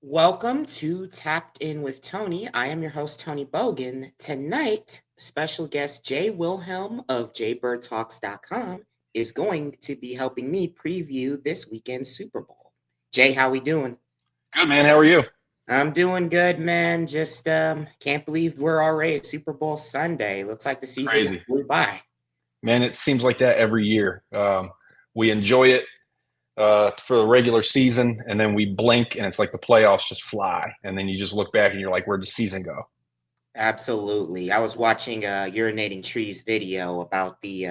Welcome to Tapped In with Tony. I am your host, Tony Bogan. Tonight, special guest Jay Wilhelm of jaybirdtalks.com is going to be helping me preview this weekend's Super Bowl. Jay, how we doing? Good, man. How are you? I'm doing good, man. Just can't believe we're already at Super Bowl Sunday. Looks like the It's season just crazy. flew by. Man, it seems like that every year. We enjoy it for the regular season, and then we blink, and it's like the playoffs just fly. And then you just look back and you're like, where'd the season go? Absolutely. I was watching a Urinating Trees video about the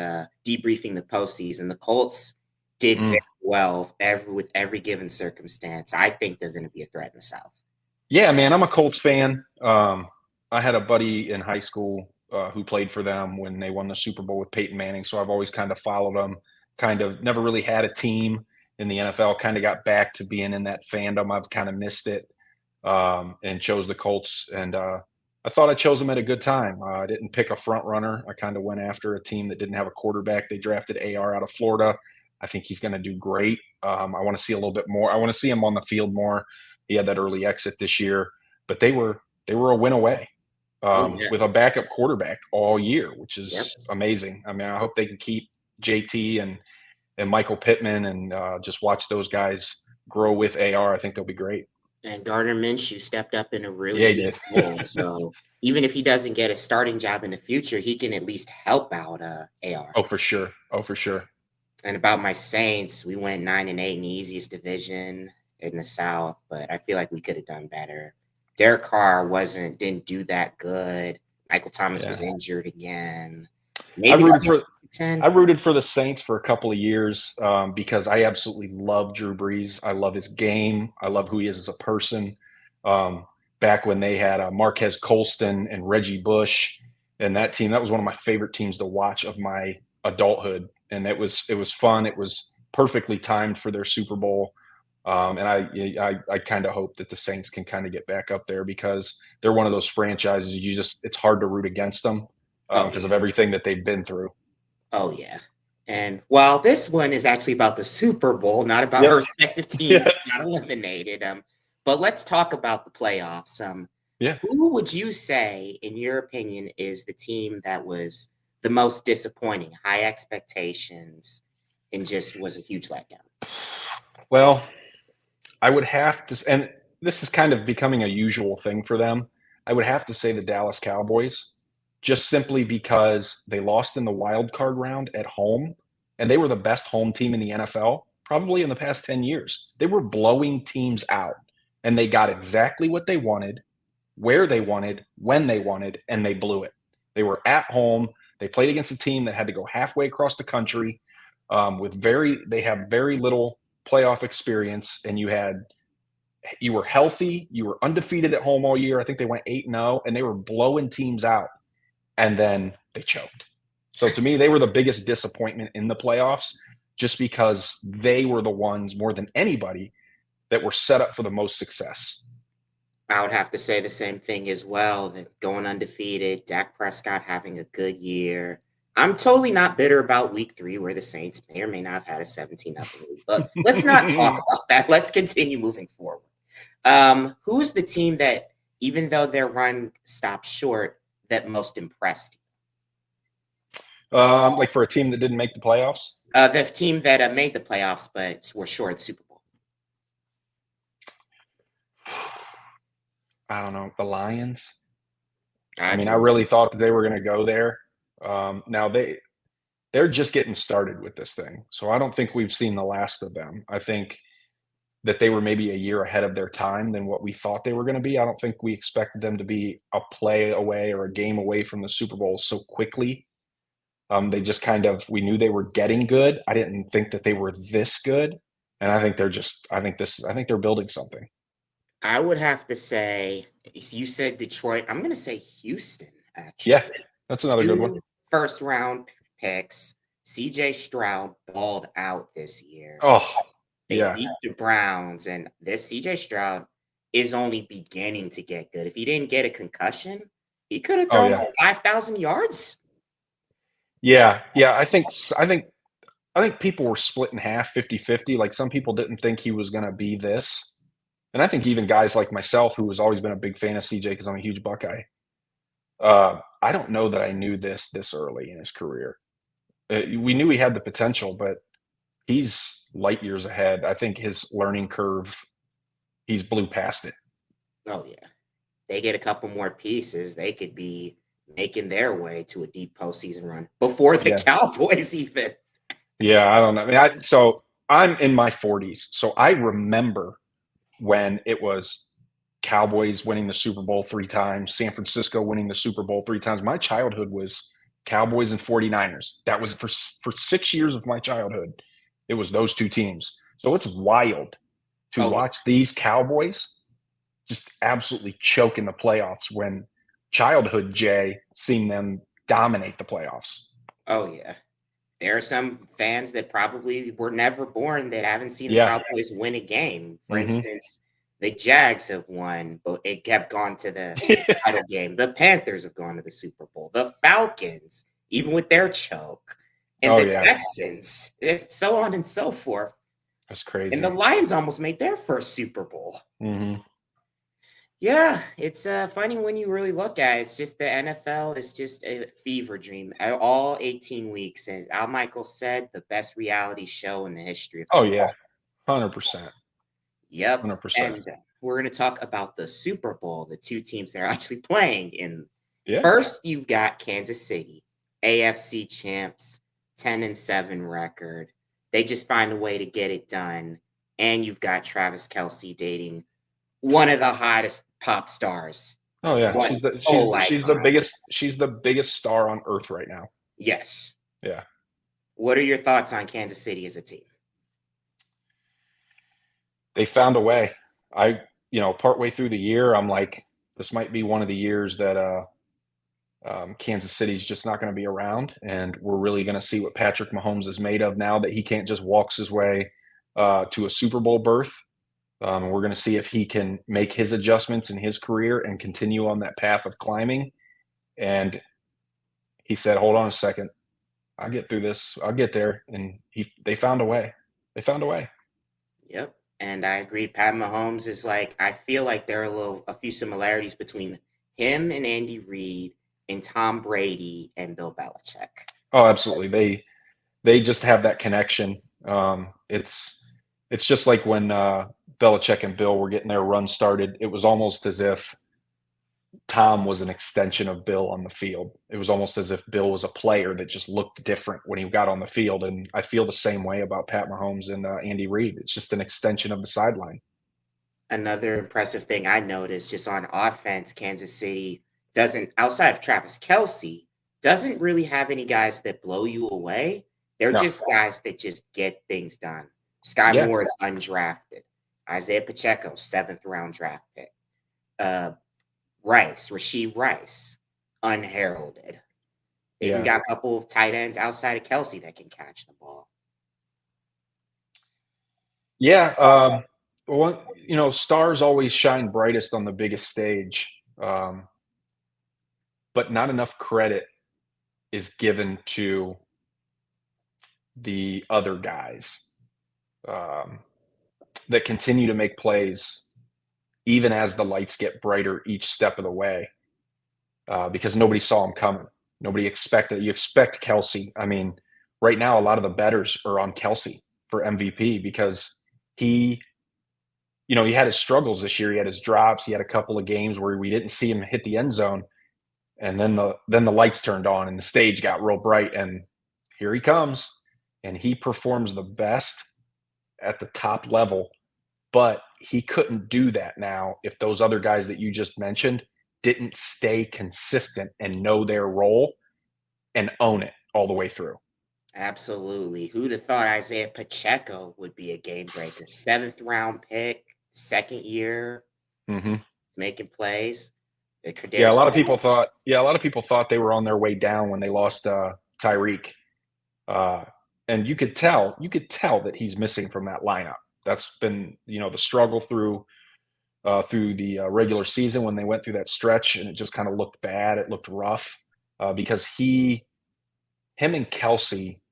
debriefing the postseason. The Colts did very Mm. well with every given circumstance. I think they're going to be a threat in the South. Yeah, man, I'm a Colts fan. I had a buddy in high school who played for them when they won the Super Bowl with Peyton Manning. So I've always kind of followed them, kind of never really had a team in the NFL, kind of got back to being in that fandom. I've kind of missed it and chose the Colts. And I thought I chose them at a good time. I didn't pick a front runner. I kind of went after a team that didn't have a quarterback. They drafted AR out of Florida. I think he's going to do great. I want to see a little bit more. I want to see him on the field more. He had that early exit this year, but they were a win away Oh yeah. with a backup quarterback all year, which Yep. is amazing. I mean, I hope they can keep JT and Michael Pittman and just watch those guys grow with AR. I think they'll be great. And Gardner Minshew stepped up in a really Yeah, he huge did. role. So even if he doesn't get a starting job in the future, he can at least help out AR. Oh, for sure. Oh, for sure. And about my Saints, we went 9-8 in the easiest division in the South, but I feel like we could have done better. Derek Carr didn't do that good. Michael Thomas was Yeah. injured again. I Maybe the rooted Saints for get to I 10. rooted for the Saints for a couple of years because I absolutely love Drew Brees. I love his game. I love who he is as a person. Um, Back when they had Marquez Colston and Reggie Bush and that team, that was one of my favorite teams to watch of my adulthood, and it was fun. It was perfectly timed for their Super Bowl. And I kind of hope that the Saints can kind of get back up there because they're one of those franchises it's hard to root against them Oh because yeah. of everything that they've been through. Oh yeah. And while this one is actually about the Super Bowl, not about Yep. our respective teams Yeah. that got eliminated, but let's talk about the playoffs. Yeah. Who would you say, in your opinion, is the team that was the most disappointing, high expectations, and just was a huge letdown? Well, I would have to, and this is kind of becoming a usual thing for them. I would have to say the Dallas Cowboys, just simply because they lost in the wild card round at home, and they were the best home team in the NFL probably in the past 10 years. They were blowing teams out, and they got exactly what they wanted, where they wanted, when they wanted, and they blew it. They were at home. They played against a team that had to go halfway across the country they have very little playoff experience, and you were healthy, you were undefeated at home all year. I think they went 8-0, and they were blowing teams out, and then they choked. So to me, they were the biggest disappointment in the playoffs just because they were the ones more than anybody that were set up for the most success. I would have to say the same thing as well. That going undefeated, Dak Prescott having a good year. I'm totally not bitter about week 3 where the Saints may or may not have had a 17-0 lead. But let's not talk about that. Let's continue moving forward. Who's the team that, even though their run stopped short, that most impressed Like for a team that didn't make the playoffs. you? The team that made the playoffs but were short of the Super Bowl. I don't know, the Lions. I I mean, I do. really thought that they were going to go there. Now they're just getting started with this thing. So I don't think we've seen the last of them. I think that they were maybe a year ahead of their time than what we thought they were going to be. I don't think we expected them to be a play away or a game away from the Super Bowl so quickly. They just we knew they were getting good. I didn't think that they were this good. And I think they're building something. I would have to say, you said Detroit. I'm going to say Houston, Yeah, actually. that's another good one. Two first round picks. CJ Stroud balled out this year. Oh, They yeah. beat the Browns, and this CJ Stroud is only beginning to get good. If he didn't get a concussion, he could have Oh, thrown yeah. for 5,000 yards. Yeah. Yeah. I think people were split in half, 50-50. Like some people didn't think he was going to be this. And I think even guys like myself, who has always been a big fan of CJ because I'm a huge Buckeye, I don't know that I knew this early in his career. We knew he had the potential, but he's light years ahead. I think his learning curve, he's blew past it. Oh yeah. They get a couple more pieces, they could be making their way to a deep postseason run before the Yeah. Cowboys even. Yeah, I don't know. I mean, so I'm in my 40s, so I remember when it was Cowboys winning the Super Bowl 3 times, San Francisco winning the Super Bowl 3 times. My childhood was Cowboys and 49ers. That was for 6 years of my childhood. It was those two teams. So it's wild to Oh yeah. watch these Cowboys just absolutely choke in the playoffs when childhood Jay seen them dominate the playoffs. Oh yeah. There are some fans that probably were never born that haven't seen the Yeah. Cowboys win a game. For Hmm. instance, the Jags have won, but it have gone to the title game. The Panthers have gone to the Super Bowl. The Falcons, even with their choke, and Oh the yeah, Texans, and so on and so forth. that's And the crazy. Lions almost made their first Super Bowl. Hmm. Yeah, it's funny when you really look at it. It's just the NFL is just a fever dream. All 18 weeks. And Al Michaels said the best reality show in the history of Oh television. yeah, 100%, Yep. 100%. And we're going to talk about the Super Bowl, the two teams that are actually playing in. Yeah. First, you've got Kansas City, AFC champs, 10-7 record. They just find a way to get it done. And you've got Travis Kelsey dating one of the hottest pop stars. Oh yeah, One whole she's the icon. biggest star on earth right now. Yes. Yeah. What are your thoughts on Kansas City as a team? They found a way. I, partway through the year, I'm like, this might be one of the years that Kansas City's just not going to be around, and we're really going to see what Patrick Mahomes is made of now that he can't just walks his way to a Super Bowl berth. We're going to see if he can make his adjustments in his career and continue on that path of climbing. And he said, "Hold on a second, I'll get through this. I'll get there." And they found a way. They found a way. Yep. And I agree. Pat Mahomes is like, I feel like there are a few similarities between him and Andy Reid and Tom Brady and Bill Belichick. Oh, absolutely. They just have that connection. It's just like when Belichick and Bill were getting their run started. It was almost as if Tom was an extension of Bill on the field. It was almost as if Bill was a player that just looked different when he got on the field. And I feel the same way about Pat Mahomes and Andy Reid. It's just an extension of the sideline. Another impressive thing I noticed just on offense, Kansas City doesn't, outside of Travis Kelsey, doesn't really have any guys that blow you away. They're No, just guys that just get things done. Sky yeah, Moore is undrafted. Isaiah Pacheco, seventh round draft pick. Uh, Rasheed Rice, unheralded. They even yeah, got a couple of tight ends outside of Kelsey that can catch the ball. yeah. Stars always shine brightest on the biggest stage, but not enough credit is given to the other guys um, that continue to make plays even as the lights get brighter each step of the way, because nobody saw him coming. Nobody expected. You expect Kelsey. I mean, right now a lot of the bettors are on Kelsey for MVP because he, he had his struggles this year. He had his drops. He had a couple of games where we didn't see him hit the end zone, and then the lights turned on and the stage got real bright, and here he comes, and he performs the best at the top level. But he couldn't do that now if those other guys that you just mentioned didn't stay consistent and know their role and own it all the way through. Absolutely. Who'd have thought Isaiah Pacheco would be a game breaker? Seventh round pick, second year, Hmm. making plays. The Yeah, a Kadarius lot of Toney. people thought. Yeah, a lot of people thought they were on their way down when they lost Tyreek, uh, and you could tell that he's missing from that lineup. That's been the struggle through the regular season when they went through that stretch, and it just kind of looked bad. It looked rough because him and Kelsey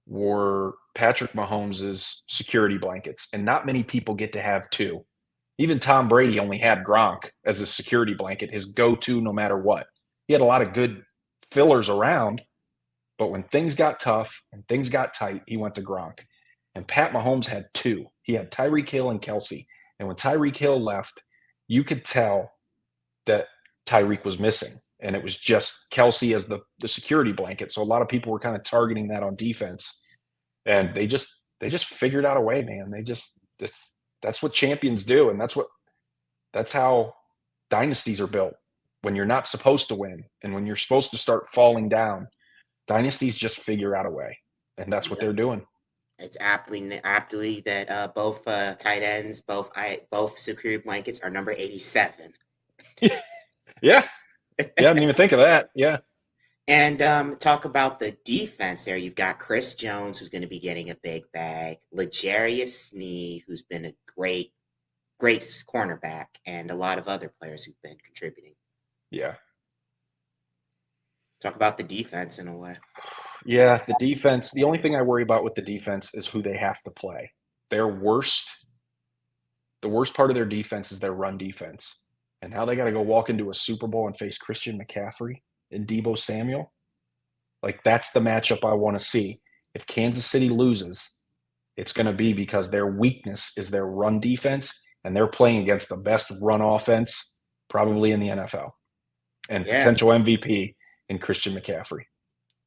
were Patrick Mahomes's security blankets, and not many people get to have two. Even Tom Brady only had Gronk as his security blanket, his go-to no matter what. He had a lot of good fillers around, but when things got tough and things got tight, he went to Gronk. And Pat Mahomes had two. He had Tyreek Hill and Kelsey. And when Tyreek Hill left, you could tell that Tyreek was missing. And it was just Kelsey as the security blanket. So a lot of people were kind of targeting that on defense. And they just figured out a way, man. That's what champions do. And that's how dynasties are built. When you're not supposed to win and when you're supposed to start falling down, dynasties just figure out a way. And that's what Yep. they're doing. It's aptly that both tight ends, both security blankets are number 87. Yeah. Yeah, I didn't even think of that. Yeah. And talk about the defense there. You've got Chris Jones, who's going to be getting a big bag. L'Jarius Sneed, who's been a great cornerback, and a lot of other players who've been contributing. Yeah. Talk about the defense in a way. Yeah. The defense, the only thing I worry about with the defense is who they have to play. Their worst, the worst part of their defense is their run defense. And now they got to go walk into a Super Bowl and face Christian McCaffrey and Debo Samuel. Like, that's the matchup I want to see. If Kansas City loses, it's going to be because their weakness is their run defense, and they're playing against the best run offense probably in the NFL and Yeah. potential MVP in Christian McCaffrey.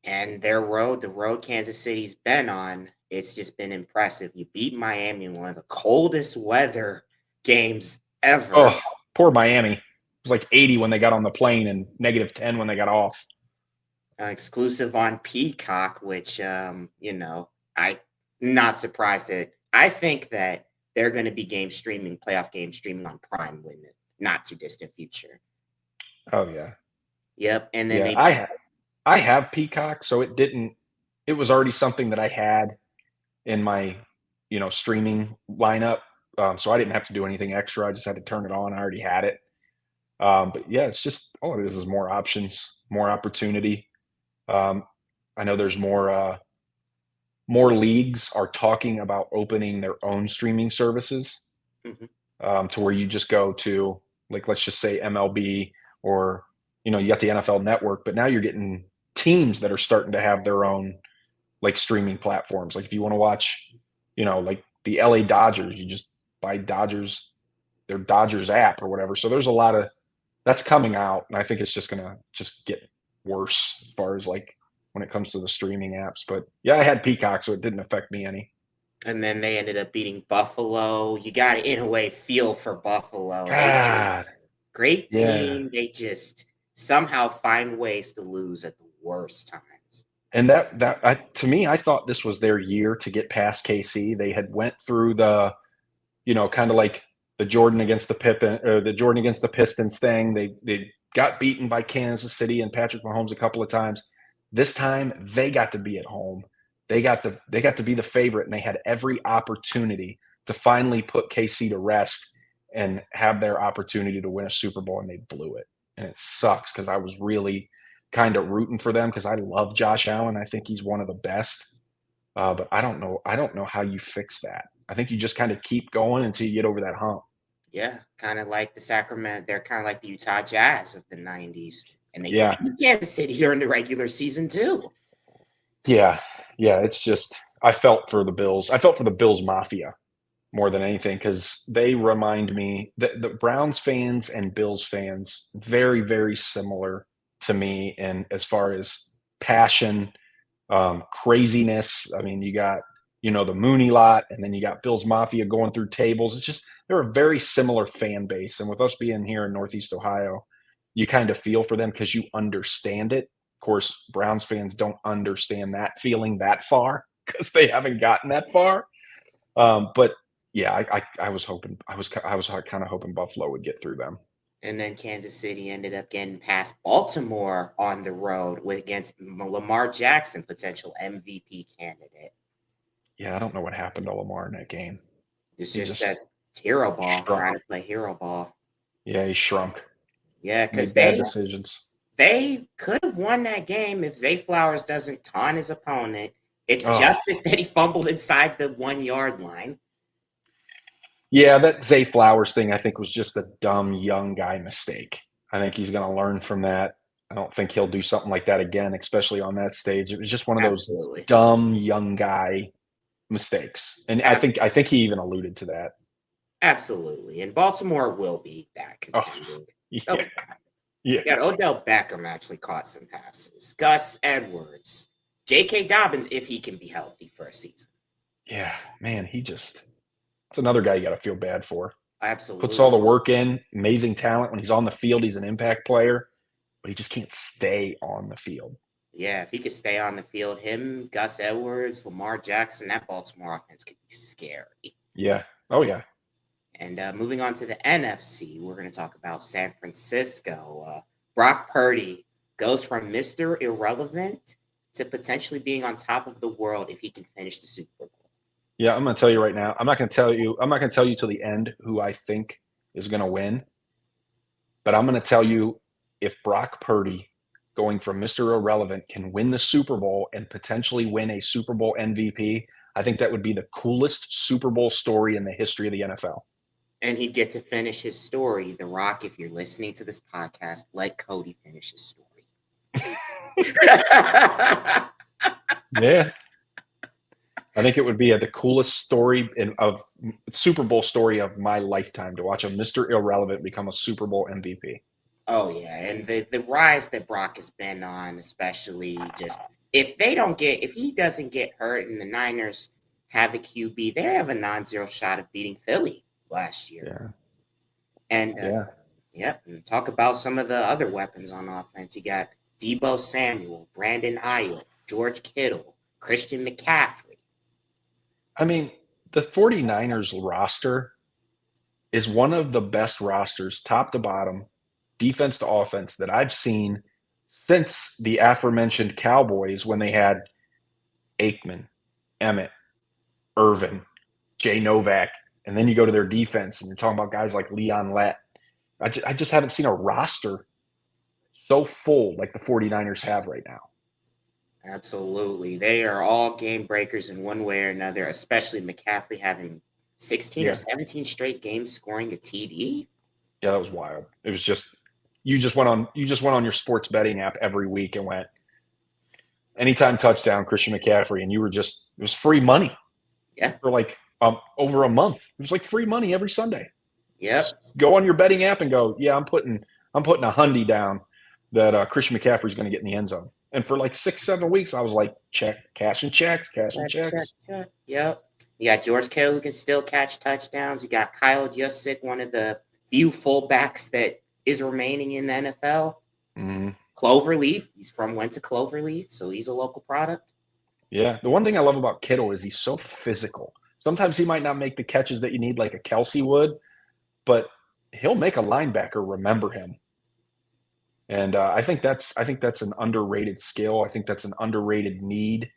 And the road Kansas City's been on, it's just been impressive. You beat Miami in one of the coldest weather games ever. Oh, poor Miami. It was like 80 when they got on the plane and negative 10 when they got off. Exclusive on Peacock, which I'm not surprised that. I think that they're going to be playoff games streaming on Prime in the not too distant future. Oh yeah. Yep. And then I have Peacock, so it was already something that I had in my, streaming lineup. So I didn't have to do anything extra. I just had to turn it on. I already had it. But yeah, it's just all it is more options, more opportunity. I know there's more leagues are talking about opening their own streaming services, to where you just go to, like, let's just say MLB, or you got the NFL Network, but now you're getting teams that are starting to have their own like streaming platforms. Like if you want to watch, like the LA Dodgers, you just buy their Dodgers app or whatever. So there's a lot of that's coming out, and I think it's just gonna just get worse as far as like when it comes to the streaming apps. But yeah, I had Peacock, so it didn't affect me any. And then they ended up beating Buffalo. You got to, in a way, feel for Buffalo. God, Great yeah. team. They just somehow find ways to lose at the worst times. And to me, I thought this was their year to get past KC. They had went through the, kind of like the Jordan against the Pistons thing. They got beaten by Kansas City and Patrick Mahomes a couple of times. This time they got to be at home. They got to be the favorite, and they had every opportunity to finally put KC to rest and have their opportunity to win a Super Bowl, and they blew it. And it sucks because I was really kind of rooting for them because I love Josh Allen. I think he's one of the best. But I don't know. I don't know how you fix that. I think you just kind of keep going until you get over that hump. Yeah, kind of like the Sacramento. They're kind of like the Utah Jazz of the '90s, and they Yeah. beat Kansas City during the regular season too. Yeah. It's just I felt for the Bills. I felt for the Bills Mafia more than anything because they remind me that the Browns fans and Bills fans very, very similar to me, and as far as passion, craziness. I mean, you got the Mooney lot, and then you got Bills Mafia going through tables. It's just they're a very similar fan base, and with us being here in Northeast Ohio, you kind of feel for them because you understand it. Of course, Browns fans don't understand that feeling that far because they haven't gotten that far. But yeah, I was hoping I was kind of hoping Buffalo would get through them. And then Kansas City ended up getting past Baltimore on the road against Lamar Jackson, potential MVP candidate. Yeah, I don't know what happened to Lamar in that game. It's He just just that hero ball, shrunk. trying to play hero ball. Yeah, he shrunk. Yeah, because Made bad decisions. they could have won that game if Zay Flowers doesn't taunt his opponent. It's Oh, justice that he fumbled inside the 1 yard line. Yeah, that Zay Flowers thing, I think, was just a dumb young guy mistake. I think he's going to learn from that. I don't think he'll do something like that again, especially on that stage. It was just one of those Absolutely. dumb young guy mistakes, and I Ab- think he even alluded to that. Absolutely. And Baltimore will be back Oh, contending. They'll yeah, be back. yeah, Yeah, Odell Beckham actually caught some passes. Gus Edwards. J.K. Dobbins, if he can be healthy for a season. yeah. Man, it's another guy you got to feel bad for. Puts all the Absolutely. work in, amazing talent. When he's on the field, he's an impact player, but he just can't stay on the field. Yeah, if he could stay on the field, him, Gus Edwards, Lamar Jackson, that Baltimore offense could be scary. Yeah. Oh yeah. And moving on to the NFC, we're going to talk about San Francisco. Brock Purdy goes from Mr. Irrelevant to potentially being on top of the world if he can finish the Super Bowl. Yeah, I'm gonna tell you right now. I'm not gonna tell you. I'm not gonna tell you till the end who I think is gonna win. But I'm gonna tell you if Brock Purdy, going from Mr. Irrelevant, can win the Super Bowl and potentially win a Super Bowl MVP. I think that would be the coolest Super Bowl story in the history of the NFL. And he'd get to finish his story. The Rock, if you're listening to this podcast, let Cody finish his story. Yeah, I think it would be the coolest story of Super Bowl story of my lifetime to watch a Mr. Irrelevant become a Super Bowl MVP. Oh yeah, and the rise that Brock has been on, especially just if he doesn't get hurt and the Niners have a QB, they have a non-zero shot of beating Philly last year. Yeah, And yeah. yep, and talk about some of the other weapons on offense. You got Debo Samuel, Brandon Ayuk, George Kittle, Christian McCaffrey. I mean, the 49ers roster is one of the best rosters, top to bottom, defense to offense, that I've seen since the aforementioned Cowboys when they had Aikman, Emmett, Irvin, Jay Novak, and then you go to their defense and you're talking about guys like Leon Lett. I just haven't seen a roster so full like the 49ers have right now. Absolutely. They are all game breakers in one way or another, especially McCaffrey having 16 or Yeah. 17 straight games scoring a TD. Yeah, that was wild. It was just you just went on your sports betting app every week and went anytime touchdown Christian McCaffrey, and you were just it was free money Yeah. for like over a month. It was like free money every Sunday. Just Yep. go on your betting app and go, yeah, I'm putting a hundy down that Christian McCaffrey's going to get in the end zone. And for like 6-7 weeks, I was like, cash and checks. Check, check, check. Yep. You got George Kittle who can still catch touchdowns. You got Kyle Juszczyk, one of the few fullbacks that is remaining in the NFL. Mm-hmm. Cloverleaf. Went to Cloverleaf, so he's a local product. Yeah. The one thing I love about Kittle is he's so physical. Sometimes he might not make the catches that you need like a Kelsey would, but he'll make a linebacker remember him. And I think that's an underrated skill. I think that's an underrated need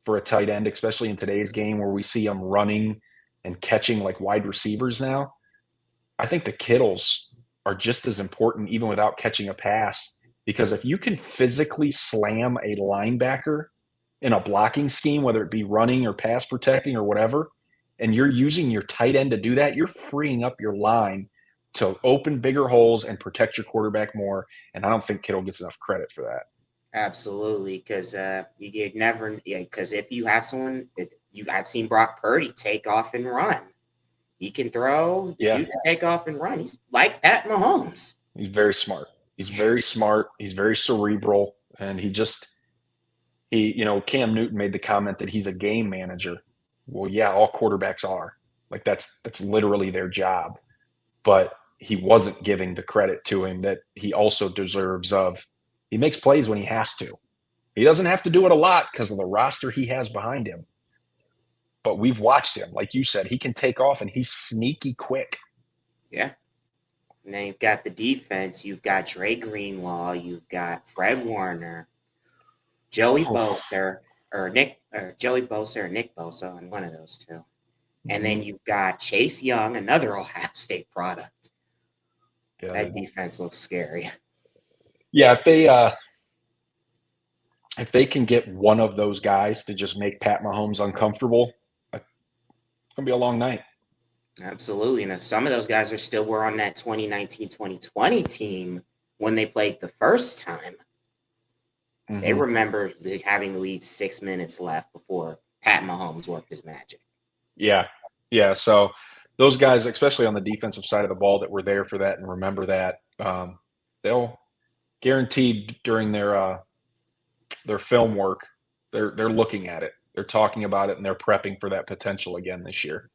for a tight end, especially in today's game where we see them running and catching like wide receivers now. I think the Kittles are just as important even without catching a pass because if you can physically slam a linebacker in a blocking scheme, whether it be running or pass protecting or whatever, and you're using your tight end to do that, you're freeing up your line to open bigger holes and protect your quarterback more. And I don't think Kittle gets enough credit for that. Absolutely, because you get never. Yeah, because if you have someone that I've seen Brock Purdy take off and run. He can throw. The Yeah, dude can take off and run. He's like Pat Mahomes. he's very smart. He's very smart. He's very cerebral. And Cam Newton made the comment that he's a game manager. Well, yeah, all quarterbacks are. Like that's literally their job. But he wasn't giving the credit to him that he also deserves of. He makes plays when he has to. He doesn't have to do it a lot because of the roster he has behind him. But we've watched him. Like you said, he can take off and he's sneaky quick. Yeah. And then you've got the defense. You've got Dre Greenlaw. You've got Fred Warner, Joey Bosa, or Joey Bosa or Nick Bosa, and one of those two. And then you've got Chase Young, another Ohio State product. Yeah, that defense looks scary. Yeah, if they can get one of those guys to just make Pat Mahomes uncomfortable, it's gonna be a long night. Absolutely. And if some of those guys were on that 2019-2020 team when they played the first time, they Hmm. remember having the lead 6 minutes left before Pat Mahomes worked his magic. Yeah, yeah. So those guys, especially on the defensive side of the ball, that were there for that and remember that, they'll guaranteed during their film work, they're looking at it, they're talking about it, and they're prepping for that potential again this year.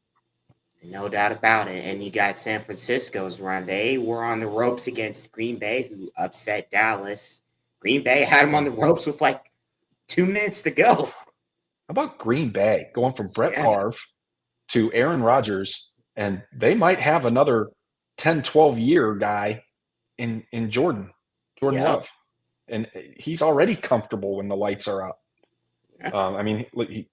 No doubt about it. And you got San Francisco's run. They were on the ropes against Green Bay, who upset Dallas. Green Bay had them on Yeah. the ropes with like 2 minutes to go. How about Green Bay going from Brett Yeah. Favre to Aaron Rodgers, and they might have another 10, 12-year guy in Jordan Yep. Love, and he's already comfortable when the lights are up. Yeah. I mean,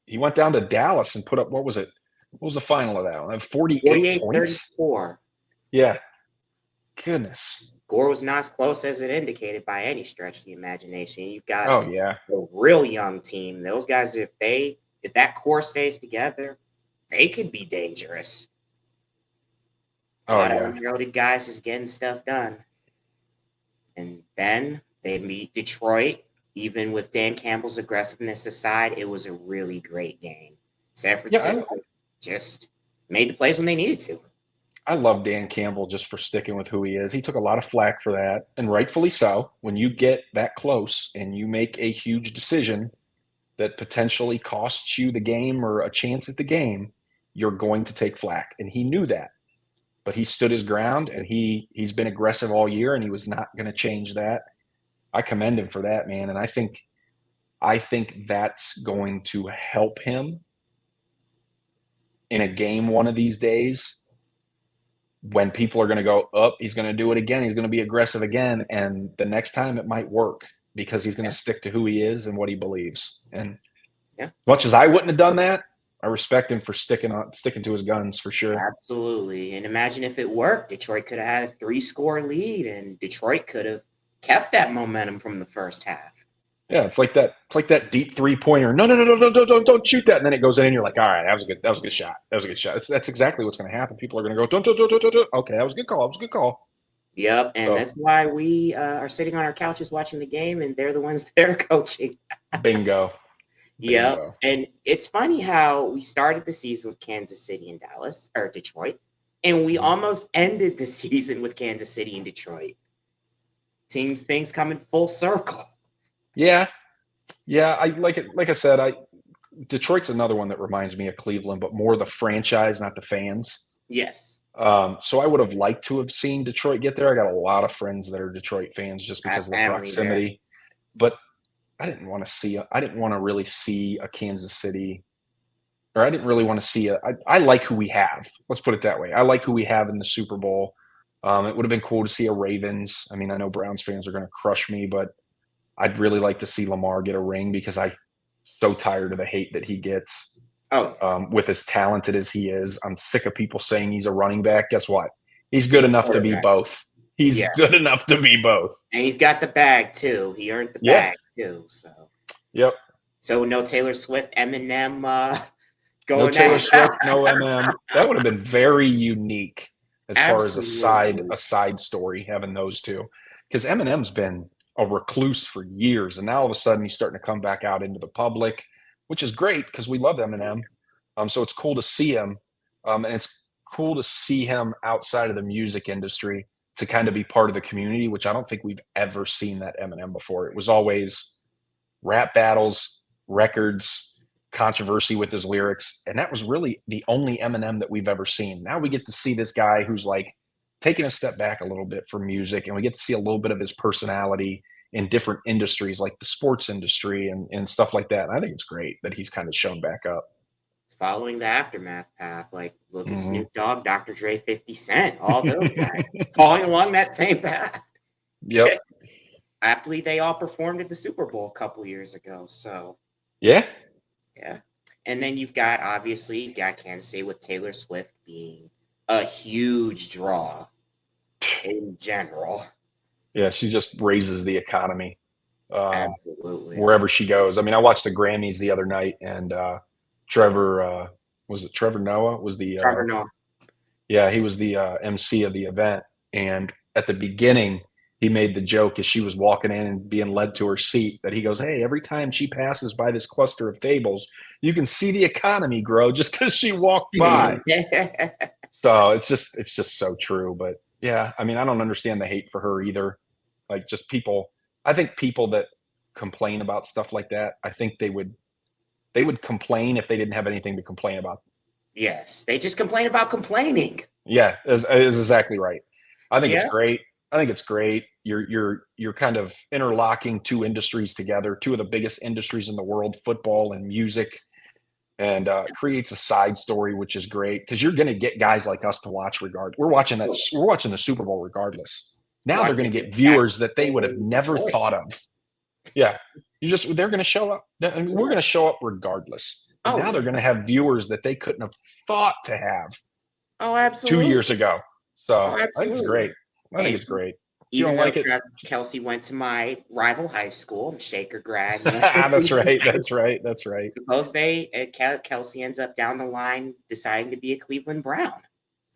he went down to Dallas and put up, what was it? What was the final of that one? 48 48 points? 34. Yeah. Goodness. Gore was not as close as it indicated by any stretch of the imagination. You've got Oh, yeah. a real young team. Those guys, if that core stays together, they could be dangerous. A Oh, lot of yeah. unheralded guys just getting stuff done. And then they meet Detroit. Even with Dan Campbell's aggressiveness aside, it was a really great game. San Yeah, Francisco just made the plays when they needed to. I love Dan Campbell just for sticking with who he is. He took a lot of flack for that, and rightfully so. When you get that close and you make a huge decision that potentially costs you the game or a chance at the game, you're going to take flack. And he knew that. But he stood his ground, and he's been aggressive all year, and he was not going to change that. I commend him for that, man. And I think that's going to help him in a game one of these days when people are going to go, oh, he's going to do it again. He's going to be aggressive again. And the next time it might work because he's going Yeah, to stick to who he is and what he believes. And yeah, much as I wouldn't have done that, I respect him for sticking to his guns for sure. absolutely. And imagine if it worked. Detroit could have had a 3-score lead, and Detroit could have kept that momentum from the first half. Yeah, it's like that. It's like that deep 3-pointer. No, no, no, no, no, don't shoot that. And then it goes in, and you're like, all right, that was a good. That was a good shot. That was a good shot. That's exactly what's going to happen. People are going to go, don't. Okay, that was a good call. That was a good call. Yep, and So that's why we are sitting on our couches watching the game, and they're the ones that are coaching. bingo, Yep, bingo. and it's funny how we started the season with Kansas City and Dallas, or Detroit, and we Mhm. almost ended the season with Kansas City and Detroit. Things coming full circle. Yeah, yeah. I like it. Like I said, I Detroit's another one that reminds me of Cleveland, but more the franchise, not the fans. Yes, So I would have liked to have seen Detroit get there. I got a lot of friends that are Detroit fans just I have because of the family there. proximity, but I didn't want to see. I didn't want to really see a Kansas City, or I didn't really want to see. I like who we have. Let's put it that way. I like who we have in the Super Bowl. It would have been cool to see a Ravens. I mean, I know Browns fans are going to crush me, but I'd really like to see Lamar get a ring because I'm so tired of the hate that he gets. Oh, With as talented as he is, I'm sick of people saying he's a running back. Guess what? He's good enough to be quarterback. both. He's Yeah, good enough to be both. and he's got the bag too. He earned the Yeah. bag too. Yep. So no Taylor Swift, Eminem No going Taylor at. Swift, no MM. That would have been very unique as far as a side Absolutely. a side story having those two, because Eminem's been a recluse for years, and now all of a sudden he's starting to come back out into the public, which is great because we love Eminem. So it's cool to see him, and it's cool to see him outside of the music industry to kind of be part of the community, which I don't think we've ever seen that Eminem before. It was always rap battles, records, controversy with his lyrics, and that was really the only Eminem that we've ever seen. Now we get to see this guy who's like taking a step back a little bit from music, and we get to see a little bit of his personality in different industries like the sports industry and stuff like that. And I think it's great that he's kind of shown back up. Following the aftermath path, like look at Hmm. Snoop Dogg, Dr. Dre, 50 Cent, all those guys following along that same path. Yep. Aptly, they all performed at the Super Bowl a couple years ago. So Yeah. yeah, and then you've got Kansas City with Taylor Swift being a huge draw in general. Yeah. She just raises the economy Absolutely, wherever she goes. I mean, I watched the Grammys the other night, and Trevor was it Trevor Noah was the Trevor Noah. Yeah, he was the MC of the event, and at the beginning, he made the joke as she was walking in and being led to her seat that he goes, "Hey, every time she passes by this cluster of tables, you can see the economy grow just because she walked by." So it's just so true. But yeah, I mean, I don't understand the hate for her either. Like just people, I think people that complain about stuff like that, I think they would complain if they didn't have anything to complain about. Yes, they just complain about complaining. Yeah, is exactly right. I think it's Yeah. great. I think it's great. You're kind of interlocking two industries together, two of the biggest industries in the world, football and music, and creates a side story, which is great because you're going to get guys like us to watch. We're watching that. We're watching the Super Bowl regardless. Now they're Watching going to the get Packers viewers that they would have in never Detroit. thought of. Yeah, they're going to show up. I mean, we're Yeah. going to show up regardless. But Oh now they're yeah. going to have viewers that they couldn't have thought to have Oh 2 years absolutely. ago. So Oh I think it's great. absolutely. I think And it's great. If you even don't though like it, Travis Kelsey went to my rival high school, I'm Shaker grad, he went to that's Cleveland right. High That's School. right. That's right. Suppose Kelsey ends up down the line deciding to be a Cleveland Brown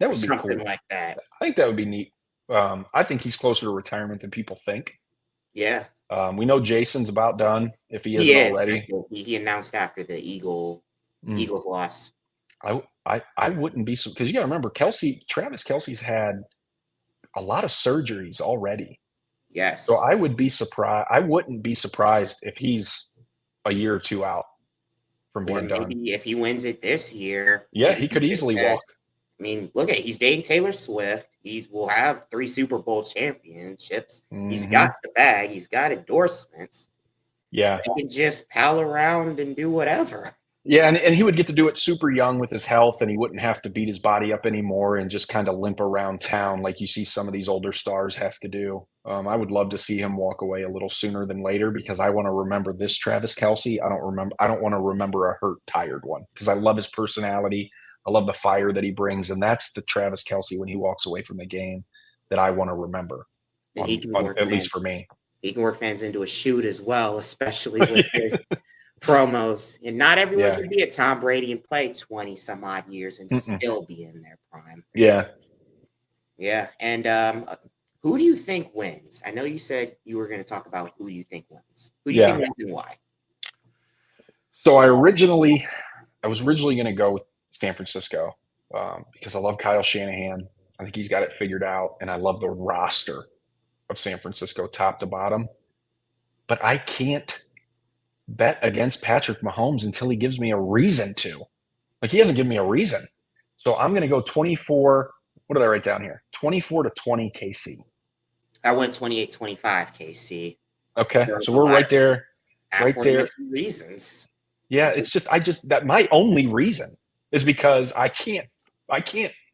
That or would be something cool. like that. I think that would be neat. I think he's closer to retirement than people think. Yeah, We know Jason's about done if he he isn't is. already. He announced after the Mm. Eagles loss. I wouldn't be because you got to remember Travis Kelsey's had a lot of surgeries already. So Yes. I would be surprised. I wouldn't be surprised if he's a year or two out from Or being done. maybe if he wins it this year, Yeah, maybe he could he easily walk. just. I mean, look at he's dating Taylor Swift. He's will have 3 Super Bowl championships. He's Hmm. got the bag. He's got endorsements. Yeah. He can just pal around and do whatever. Yeah, and he would get to do it super young with his health, and he wouldn't have to beat his body up anymore and just kind of limp around town like you see some of these older stars have to do. I would love to see him walk away a little sooner than later because I want to remember this Travis Kelsey. I don't remember. I don't want to remember a hurt, tired one because I love his personality. I love the fire that he brings, and that's the Travis Kelsey when he walks away from the game that I want to remember. And he can On work at least fans. for me. He can work fans into a shoot as well, especially with his promos. And not everyone Yeah. can be a Tom Brady and play 20 some odd years and Mm-mm. still be in their prime. Yeah. Yeah. And who do you think wins? I know you said you were going to talk about who you think wins. Who do you think Yeah. wins and why? So I was originally going to go with San Francisco because I love Kyle Shanahan. I think he's got it figured out, and I love the roster of San Francisco, top to bottom. But I can't bet against Patrick Mahomes until he gives me a reason to. Like he hasn't given me a reason, so I'm going to go 24. What did I write down here? 24-20 KC. I went 28-25 KC. Okay, For so a we're lot of right there, right there. aforementioned reasons. Yeah, It's it's just just I just that my only reason is because I can't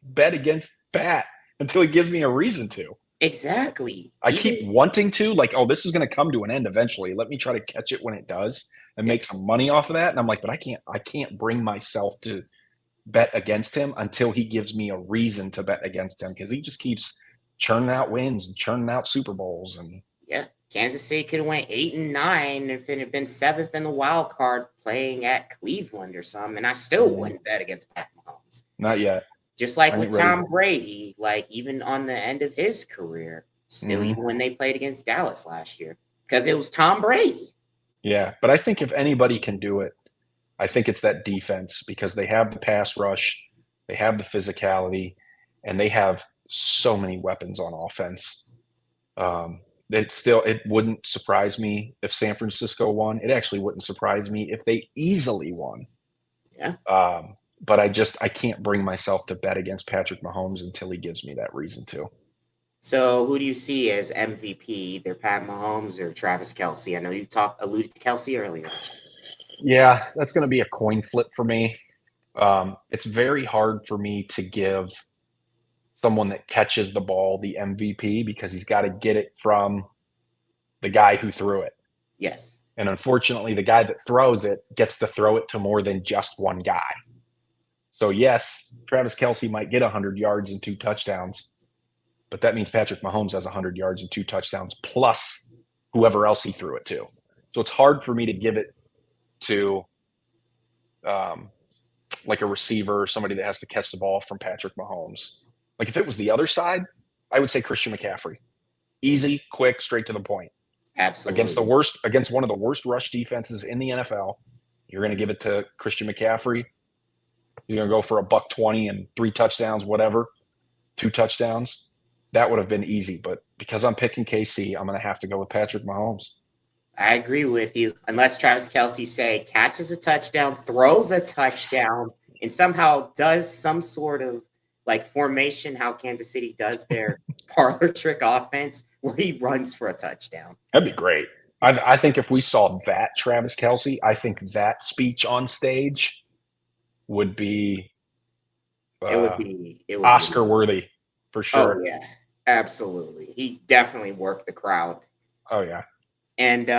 bet against Pat until he gives me a reason to. exactly. I keep Even wanting to, like, oh, this is going to come to an end eventually. Let me try to catch it when it does and make some money off of that. And I'm like, but I can't bring myself to bet against him until he gives me a reason to bet against him because he just keeps churning out wins and churning out Super Bowls and yeah, Kansas City could have went 8-9 if it had been seventh in the wild card playing at Cleveland or something, and I still wouldn't bet against Pat Mahomes. not yet. Just like I with ain't ready. Tom Brady, like even on the end of his career, still Mhm. even when they played against Dallas last year, because it was Tom Brady. Yeah, but I think if anybody can do it, I think it's that defense because they have the pass rush, they have the physicality, and they have so many weapons on offense. It wouldn't surprise me if San Francisco won. It actually wouldn't surprise me if they easily won. Yeah. But I can't bring myself to bet against Patrick Mahomes until he gives me that reason to. So who do you see as MVP, either Pat Mahomes or Travis Kelsey? I know you alluded to Kelsey earlier. Yeah, that's going to be a coin flip for me. It's very hard for me to give someone that catches the ball the MVP because he's got to get it from the guy who threw it. Yes. And unfortunately, the guy that throws it gets to throw it to more than just one guy. So, yes, Travis Kelsey might get 100 yards and 2 touchdowns, but that means Patrick Mahomes has 100 yards and 2 touchdowns plus whoever else he threw it to. So it's hard for me to give it to like a receiver or somebody that has to catch the ball from Patrick Mahomes. Like if it was the other side, I would say Christian McCaffrey. Easy, quick, straight to the point. Absolutely. Against one of the worst rush defenses in the NFL, you're going to give it to Christian McCaffrey. He's going to go for a buck 20 and 3 touchdowns, whatever, 2 touchdowns. That would have been easy, but because I'm picking KC, I'm going to have to go with Patrick Mahomes. I agree with you. Unless Travis Kelce say catches a touchdown, throws a touchdown, and somehow does some sort of like formation, how Kansas City does their parlor trick offense, where he runs for a touchdown. That'd be great. I think if we saw that Travis Kelce, I think that speech on stage would be It would be Oscar worthy for Oh sure. yeah, absolutely. He definitely worked the crowd. Oh yeah. And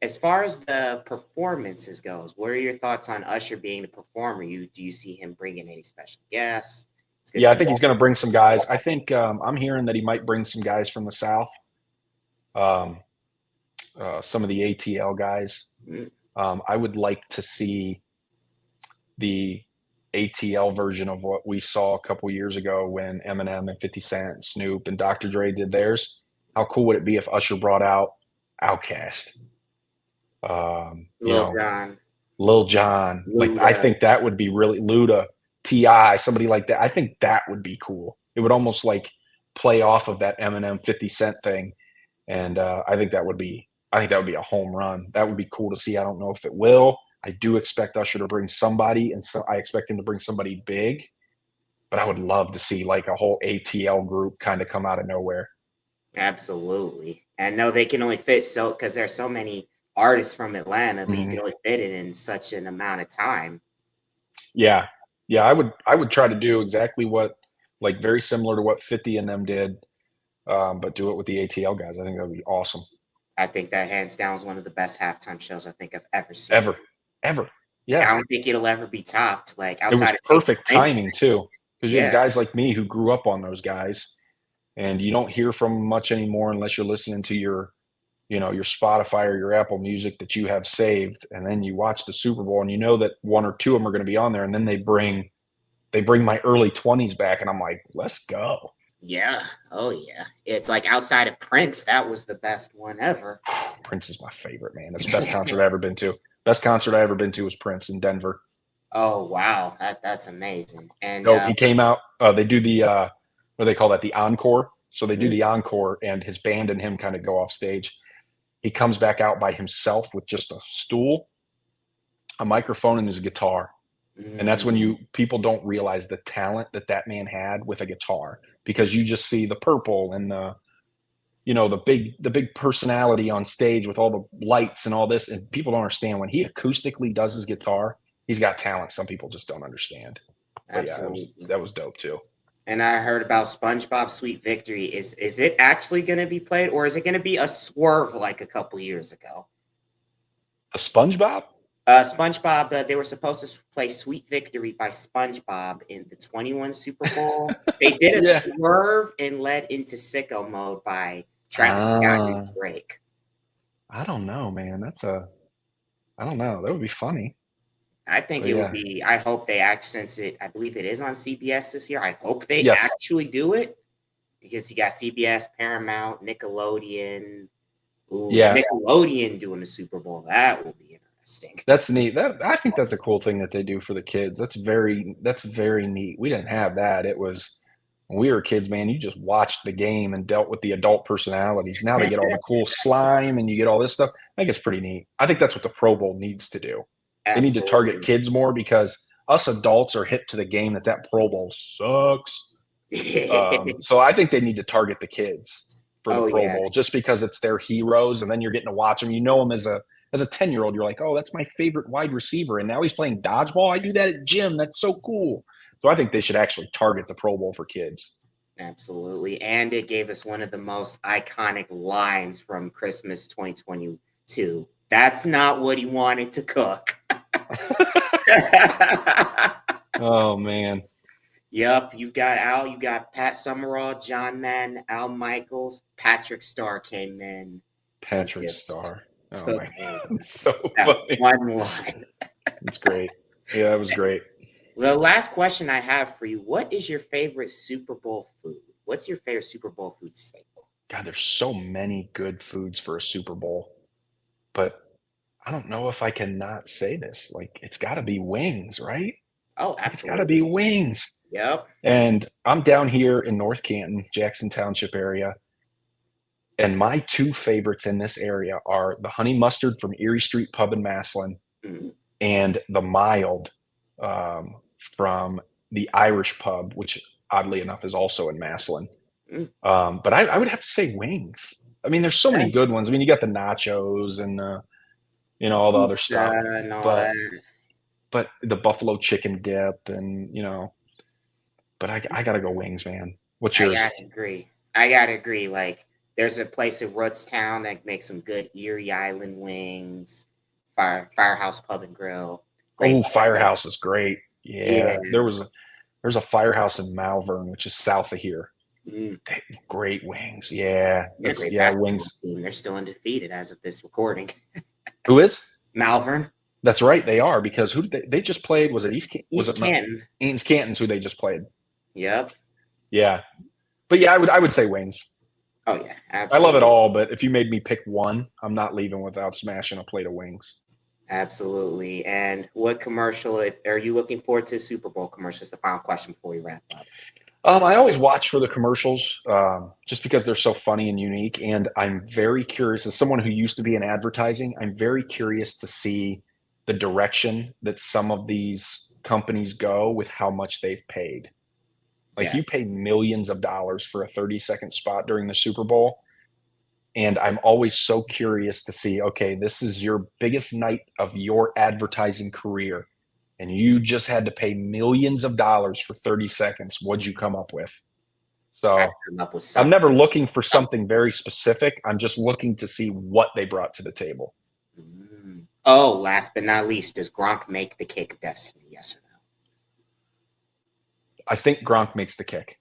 as far as the performances goes, what are your thoughts on Usher being the performer? Do you see him bringing any special guests? Yeah, I think he's going to bring some guys. I think I'm hearing that he might bring some guys from the South, um, some of the ATL guys. I would like to see the ATL version of what we saw a couple years ago when Eminem and 50 Cent and Snoop and Dr. Dre did theirs. How cool would it be if Usher brought out Outkast? Lil Jon, Lil Jon. Like I Luda. think that would be really Luda, T.I., somebody like that. I think that would be cool. It would almost like play off of that Eminem 50 Cent thing. And I think that would be a home run. That would be cool to see. I don't know if it will. I do expect Usher to bring somebody, and so I expect him to bring somebody big. But I would love to see like a whole ATL group kind of come out of nowhere. Absolutely. And no, they can only fit so because there's so many artists from Atlanta, but you Mm-hmm. can only fit it in such an amount of time. Yeah, yeah. I would try to do exactly what like very similar to what 50 and them did, but do it with the ATL guys. I think that would be awesome. I think that hands down is one of the best halftime shows I think I've ever seen. Ever, ever. I Yeah, don't think it'll ever be topped, like it was outside of maybe perfect timing Prince. too, because you have Yeah, guys like me who grew up on those guys, and you don't hear from 'em much anymore unless you're listening to your Spotify or your Apple Music that you have saved, and then you watch the Super Bowl and you know that one or two of them are going to be on there, and then they bring my early 20s back, and I'm like, let's go. yeah, oh yeah. It's like outside of Prince, that was the best one ever. Prince is my favorite, man. That's the best concert I've ever been to. Best concert I ever been to was Prince in Denver. Oh wow, that's amazing. And No, he came out. They do the what do they call that? The encore. So they do the encore, and his band and him kind of go off stage. He comes back out by himself with just a stool, a microphone, and his guitar. And that's when people don't realize the talent that man had with a guitar, because you just see the purple and the big personality on stage with all the lights and all this, and people don't understand when he acoustically does his guitar, he's got talent some people just don't understand. But yeah, absolutely. that was dope too. And I heard about SpongeBob Sweet Victory. Is it actually going to be played, or is it going to be a swerve like a couple years ago? The SpongeBob? SpongeBob, they were supposed to play Sweet Victory by SpongeBob in the 21 Super Bowl. They did a Yeah. swerve and led into Sicko Mode by Travis Scott and Drake. I don't know, man. I don't know. That would be funny. I think But it would yeah. be. I hope they since I believe it is on CBS this year. I hope they Yes. actually do it, because you got CBS, Paramount, Nickelodeon. Ooh, Yeah. Nickelodeon doing the Super Bowl. That will be interesting. That's neat. I think that's a cool thing that they do for the kids. That's very neat. We didn't have that. It was when we were kids, man, you just watched the game and dealt with the adult personalities. Now they get all the cool slime and you get all this stuff. I think it's pretty neat. I think that's what the Pro Bowl needs to do. They need to target Absolutely. kids more, because us adults are hip to the game that Pro Bowl sucks. So I think they need to target the kids for the Oh Pro yeah, Bowl, just because it's their heroes, and then you're getting to watch them. You know them as a 10-year-old. You're like, oh, that's my favorite wide receiver, and now he's playing dodgeball. I do that at gym. That's so cool. So I think they should actually target the Pro Bowl for kids. absolutely. And it gave us one of the most iconic lines from Christmas 2022. That's not what he wanted to cook. Oh man, Yep, you've got Al, you got Pat Summerall, John Madden, Al Michaels, Patrick Starr came in and Patrick just Starr. Oh took my God, it's so that funny. one line. It's great. Yeah, it was great. The last question I have for you: what is your favorite Super Bowl food? What's your favorite Super Bowl food staple? God, there's so many good foods for a Super Bowl, but I don't know if I can not say this. Like, it's got to be wings, right? Oh, Like, it's got to be absolutely. wings. Yep. And I'm down here in North Canton, Jackson Township area. And my two favorites in this area are the honey mustard from Erie Street Pub in Maslin Mm, and the mild from the Irish Pub, which oddly enough is also in Maslin. mm, But I would have to say wings. I mean, there's so many okay. good ones. I mean, you got the nachos and all the other Pizza stuff, and all but that. the buffalo chicken dip and but I gotta go wings, man. What's I yours? gotta agree. I gotta agree. Like, there's a place in Rootstown that makes some good Erie Island wings. Firehouse Pub and Grill. Great Oh, place. Firehouse is great. Yeah. Yeah, there's a firehouse in Malvern, which is south of here. Mm. They great wings. Yeah, Yeah, great yeah, basketball wings. team. They're still undefeated as of this recording. Who is? Malvern, That's right, they are because who did they just played? Was it was East it not Canton. Ames Canton's who they just played? Yep. Yeah, but yeah, I would say wings. Oh yeah, I love it absolutely. all, but if you made me pick one, I'm not leaving without smashing a plate of wings. Absolutely. And what commercial if are you looking forward to Super Bowl commercials? The final question before we wrap up. I always watch for the commercials just because they're so funny and unique. And I'm very curious, as someone who used to be in advertising, I'm very curious to see the direction that some of these companies go with how much they've paid. Like, Yeah. you pay millions of dollars for a 30-second spot during the Super Bowl. And I'm always so curious to see, okay, this is your biggest night of your advertising career. And you just had to pay millions of dollars for 30 seconds. What'd you come up with? Had to So come up with I'm something. never looking for Something. something very specific. I'm just looking to see what they brought to the table. Mm. Oh, last but not least, does Gronk make the kick of destiny? Yes or no? I think Gronk makes the kick.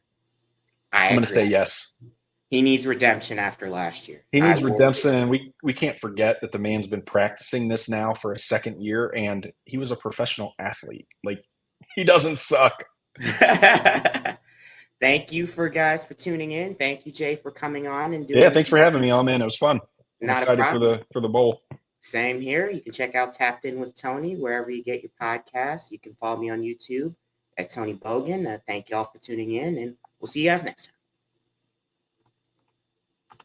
I I'm going to agree. say yes. He needs redemption after last year. He I needs will redemption, agree. and we can't forget that the man's been practicing this now for a second year, and he was a professional athlete. Like, he doesn't suck. Thank you for guys for tuning in. Thank you, Jay, for coming on and Yeah, doing thanks for having me on, man. It was fun. I'm not a excited problem. for the bowl. Same here. You can check out Tapped In with Tony wherever you get your podcasts. You can follow me on YouTube at Tony Bogan. Thank you all for tuning in, and we'll see you guys next time.